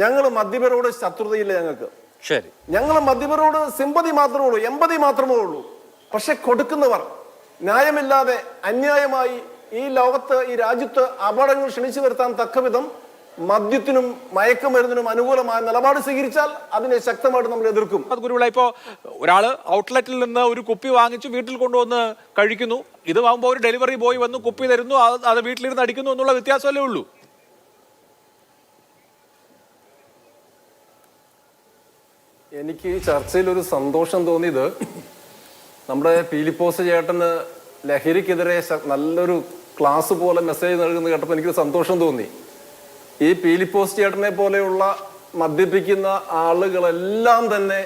ഞങ്ങൾ മദ്യപരോട് ശത്രുതയില്ല ഞങ്ങൾക്ക്. ശരി, ഞങ്ങൾ മദ്യപരോട് സിമ്പതി മാത്രമേ ഉള്ളൂ, എമ്പതി മാത്രമേ ഉള്ളൂ. പക്ഷെ കൊടുക്കുന്നവർ ന്യായമില്ലാതെ അന്യായമായി ഈ ലോകത്ത്, ഈ രാജ്യത്ത് അപകടങ്ങൾ ക്ഷണിച്ചു വരുത്താൻ തക്കവിധം മദ്യത്തിനും മയക്കുമരുന്നിനും അനുകൂലമായ നിലപാട് സ്വീകരിച്ചാൽ അതിനെ ശക്തമായിട്ട് നമ്മൾ എതിർക്കും. ഗുരുവിള, ഇപ്പോ ഒരാള് ഔട്ട്ലെറ്റിൽ നിന്ന് ഒരു കുപ്പി വാങ്ങിച്ചു വീട്ടിൽ കൊണ്ടുവന്ന് കഴിക്കുന്നു. ഇത് ആകുമ്പോൾ ഒരു ഡെലിവറി ബോയ് വന്ന് കുപ്പി തരുന്നു, അത് വീട്ടിലിരുന്ന് അടിക്കുന്നു എന്നുള്ള വ്യത്യാസമല്ലേ ഉള്ളൂ. എനിക്ക് ഈ ചർച്ചയിൽ ഒരു സന്തോഷം തോന്നിയത് നമ്മുടെ പീലിപ്പോസ് ചേട്ടന് ലഹരിക്കെതിരെ നല്ലൊരു ക്ലാസ് പോലെ മെസ്സേജ് നൽകുന്നത് കേട്ടപ്പോൾ എനിക്കൊരു സന്തോഷം തോന്നി. ഈ പീലിപ്പോസ് ചേട്ടനെ പോലെയുള്ള മദ്യപിക്കുന്ന ആളുകളെല്ലാം തന്നെ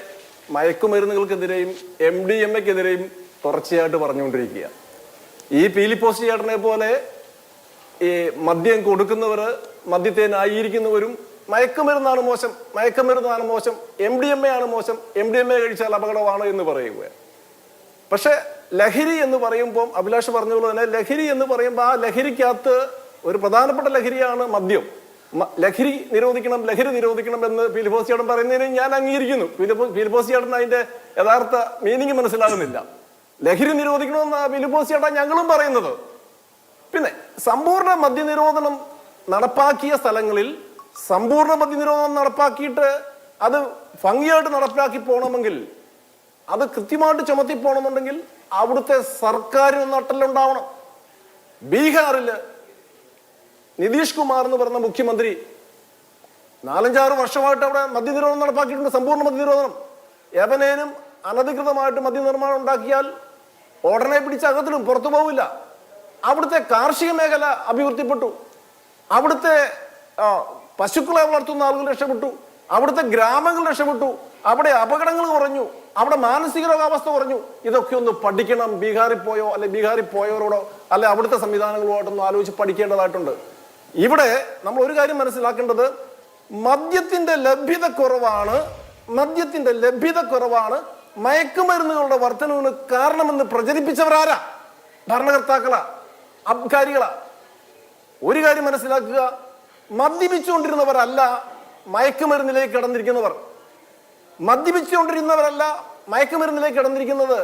മയക്കുമരുന്നുകൾക്കെതിരെയും MDMA-ക്കെതിരെയും തുടർച്ചയായിട്ട് പറഞ്ഞുകൊണ്ടിരിക്കുക. ഈ പീലിപ്പോസ് ചേട്ടനെ പോലെ ഈ മദ്യം കൊടുക്കുന്നവർ, മദ്യത്തെ ന്യായീകരിക്കുന്നവരും മയക്കുമരുന്നാണ് മോശം, മയക്കുമരുന്നാണ് മോശം, MDMA ആണ് മോശം, MDMA കഴിച്ചാൽ അപകടമാണ് എന്ന് പറയുകയാണ്. പക്ഷെ ലഹരി എന്ന് പറയുമ്പോൾ അഭിലാഷ് പറഞ്ഞതുപോലെ തന്നെ ലഹരി എന്ന് പറയുമ്പോൾ ആ ലഹരിക്കകത്ത് ഒരു പ്രധാനപ്പെട്ട ലഹരിയാണ് മദ്യം. ലഹരി നിരോധിക്കണം എന്ന് പീലിപ്പോസ് ചേട്ടൻ പറയുന്നതിന് ഞാൻ അംഗീകരിക്കുന്നു. പീലിപ്പോസ് ചേട്ടൻ അതിന്റെ യഥാർത്ഥ മീനിങ് മനസ്സിലാകുന്നില്ല. ലഹരി നിരോധിക്കണമെന്ന് പീലിപ്പോസ് ചേട്ടൻ ഞങ്ങളും പറയുന്നത്. പിന്നെ സമ്പൂർണ്ണ മദ്യനിരോധനം നടപ്പാക്കിയ സ്ഥലങ്ങളിൽ സമ്പൂർണ്ണ മദ്യനിരോധനം നടപ്പാക്കിയിട്ട് അത് ഭംഗിയായിട്ട് നടപ്പാക്കി പോകണമെങ്കിൽ, അത് കൃത്യമായിട്ട് ചുമത്തി പോകണമെന്നുണ്ടെങ്കിൽ അവിടുത്തെ സർക്കാരിന് നട്ടലുണ്ടാവണം. ബീഹാറില് നിതീഷ് കുമാർ എന്ന് പറഞ്ഞ മുഖ്യമന്ത്രി 4-6 വർഷമായിട്ട് അവിടെ മദ്യനിരോധനം നടപ്പാക്കിയിട്ടുണ്ട്, സമ്പൂർണ്ണ മദ്യനിരോധനം. എവനേനും അനധികൃതമായിട്ട് മദ്യനിർമ്മാണം ഉണ്ടാക്കിയാൽ ഉടനെ പിടിച്ച് അകത്തിലും പുറത്തു പോവില്ല. അവിടുത്തെ കാർഷിക മേഖല അഭിവൃദ്ധിപ്പെട്ടു, അവിടുത്തെ പശുക്കളെ വളർത്തുന്ന ആളുകൾ രക്ഷപ്പെട്ടു, അവിടുത്തെ ഗ്രാമങ്ങൾ രക്ഷപ്പെട്ടു, അവിടെ അപകടങ്ങൾ കുറഞ്ഞു, അവിടെ മാനസിക രോഗാവസ്ഥ കുറഞ്ഞു. ഇതൊക്കെ ഒന്ന് പഠിക്കണം. ബീഹാറിൽ പോയോ അല്ലെ ബീഹാറിൽ പോയവരോടോ അല്ലെ അവിടുത്തെ സംവിധാനങ്ങളുമായിട്ടൊന്ന് ആലോചിച്ച് പഠിക്കേണ്ടതായിട്ടുണ്ട്. ഇവിടെ നമ്മൾ ഒരു കാര്യം മനസ്സിലാക്കേണ്ടത്, മദ്യത്തിന്റെ ലഭ്യത കുറവാണ് മയക്കുമരുന്നുകളുടെ വർധനവിന് കാരണമെന്ന് പ്രചരിപ്പിച്ചവരാരാ? ഭരണകർത്താക്കളാ, അബ്കാരികളാ. ഒരു കാര്യം മനസ്സിലാക്കുക, മദ്യപിച്ചുകൊണ്ടിരുന്നവരല്ല മയക്കുമരുന്നിലേക്ക് കടന്നിരിക്കുന്നവർ. മദ്യപിച്ചുകൊണ്ടിരുന്നവരല്ല മയക്കുമരുന്നിലേക്ക് കടന്നിരിക്കുന്നത്.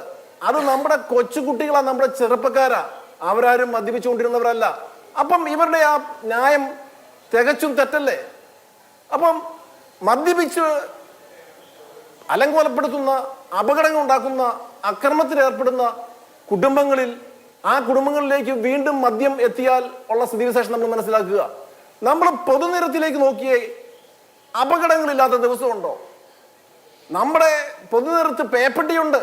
അത് നമ്മുടെ കൊച്ചുകുട്ടികളാ, നമ്മുടെ ചെറുപ്പക്കാരാ. അവരാരും മദ്യപിച്ചുകൊണ്ടിരുന്നവരല്ല. അപ്പം ഇവരുടെ ആ ന്യായം തികച്ചും തെറ്റല്ലേ? അപ്പം മദ്യപിച്ച് അലങ്കോലപ്പെടുത്തുന്ന, അപകടങ്ങൾ ഉണ്ടാക്കുന്ന, അക്രമത്തിൽ ഏർപ്പെടുന്ന കുടുംബങ്ങളിൽ, ആ കുടുംബങ്ങളിലേക്ക് വീണ്ടും മദ്യം എത്തിയാൽ ഉള്ള സ്ഥിതിവിശേഷം നമ്മൾ മനസ്സിലാക്കുക. നമ്മൾ പൊതുനിരത്തിലേക്ക് നോക്കിയേ അപകടങ്ങളില്ലാത്ത ദിവസമുണ്ടോ? നമ്മുടെ പൊതുനിരത്ത് പേപ്പട്ടിയുണ്ട്,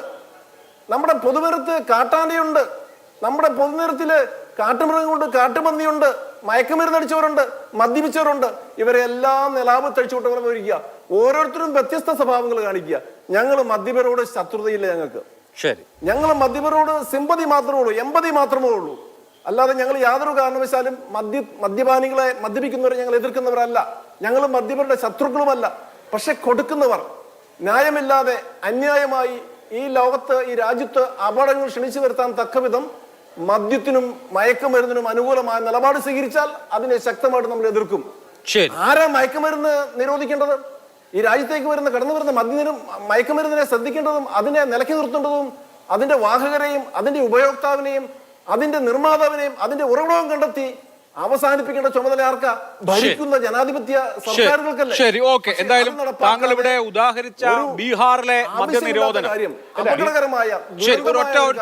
നമ്മുടെ പൊതുനിരത്ത് കാട്ടാനയുണ്ട്, നമ്മുടെ പൊതുനിരത്തില് കാട്ടുമൃഗങ്ങളുണ്ട്, കാട്ടുപന്നിയുണ്ട്, മയക്കുമരുന്നടിച്ചവരുണ്ട്, മദ്യപിച്ചവരുണ്ട്. ഇവരെല്ലാം നിലാവ് തഴിച്ചുവിട്ടവരെ പോയിരിക്കുക. ഓരോരുത്തരും വ്യത്യസ്ത സ്വഭാവങ്ങൾ കാണിക്കുക. ഞങ്ങൾ മദ്യപരോട് ശത്രുതയില്ല ഞങ്ങൾക്ക്. ശരി, ഞങ്ങൾ മദ്യപരോട് സിമ്പതി മാത്രമേ ഉള്ളൂ, എമ്പതി മാത്രമേ ഉള്ളൂ. അല്ലാതെ ഞങ്ങൾ യാതൊരു കാരണവശാലും മദ്യപാനികളെ, മദ്യപിക്കുന്നവരെ ഞങ്ങൾ എതിർക്കുന്നവരല്ല. ഞങ്ങൾ മദ്യപരുടെ ശത്രുക്കളുമല്ല. പക്ഷെ കൊടുക്കുന്നവർ ന്യായമില്ലാതെ അന്യായമായി ഈ ലോകത്ത്, ഈ രാജ്യത്ത് അപകടങ്ങൾ ക്ഷണിച്ചു വരുത്താൻ തക്കവിധം മദ്യത്തിനും മയക്കുമരുന്നിനും അനുകൂലമായ നിലപാട് സ്വീകരിച്ചാൽ അതിനെ ശക്തമായിട്ട് നമ്മൾ എതിർക്കും. ആരാ മയക്കുമരുന്ന് നിരോധിക്കേണ്ടത്? ഈ രാജ്യത്തേക്ക് കടന്നു വരുന്ന മയക്കുമരുന്നിനെ ശ്രദ്ധിക്കേണ്ടതും അതിനെ നിലയ്ക്ക് നിർത്തേണ്ടതും അതിന്റെ വാഹകരെയും അതിന്റെ ഉപയോക്താവിനെയും അതിന്റെ നിർമ്മാതാവിനെയും അതിന്റെ ഉറവിടവും കണ്ടെത്തി അവസാനിപ്പിക്കേണ്ട ചുമതല ആർക്കാ? ഭരിക്കുന്ന ജനാധിപത്യ സർക്കാരുകൾക്കല്ലേ? ശരി, ഓക്കെ. എന്തായാലും താങ്കൾ ഇവിടെ ഉദാഹരിച്ച ബീഹാറിലെ മദ്യനിരോധനം അപകടകരമായ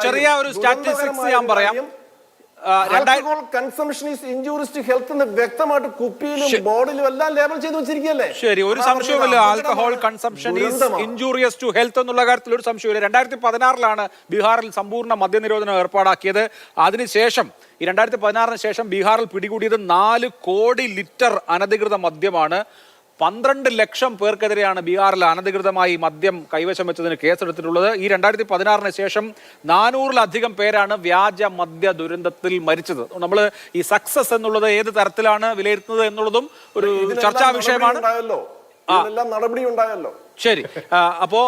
ചെറിയ ഒരു സ്റ്റാറ്റിസ്റ്റിക്സ് ഞാൻ പറയാം. Consumption is injurious to health എന്ന് വ്യക്തമായിട്ട് കുപ്പിയിലും ബോർഡിലും എല്ലാം ലേബൽ ചെയ്ത് വെച്ചിരിക്കുകയല്ലേ? ശരി, ഒരു സംശയവുമില്ല. Alcohol consumption is injurious to health എന്നുള്ള കാര്യത്തിൽ ഒരു സംശയമില്ല. 2016 ബീഹാറിൽ സമ്പൂർണ്ണ മദ്യനിരോധനം ഏർപ്പാടാക്കിയത്. അതിനുശേഷം ഈ 2016 ശേഷം ബീഹാറിൽ പിടികൂടിയത് 4 കോടി ലിറ്റർ അനധികൃത മദ്യമാണ്. 12 ലക്ഷം പേർക്കെതിരെയാണ് ബീഹാറിൽ അനധികൃതമായി മദ്യം കൈവശം വെച്ചതിന് കേസെടുത്തിട്ടുള്ളത്. ഈ 2016 ശേഷം 400-ലധികം പേരാണ് വ്യാജ മദ്യ ദുരന്തത്തിൽ മരിച്ചത്. നമ്മൾ ഈ സക്സസ് എന്നുള്ളത് ഏത് തരത്തിലാണ് വിലയിരുത്തുന്നത് എന്നുള്ളതും ഒരു ചർച്ചാ വിഷയമാണ്. നടപടി ഉണ്ടായല്ലോ. ശരി, അപ്പോ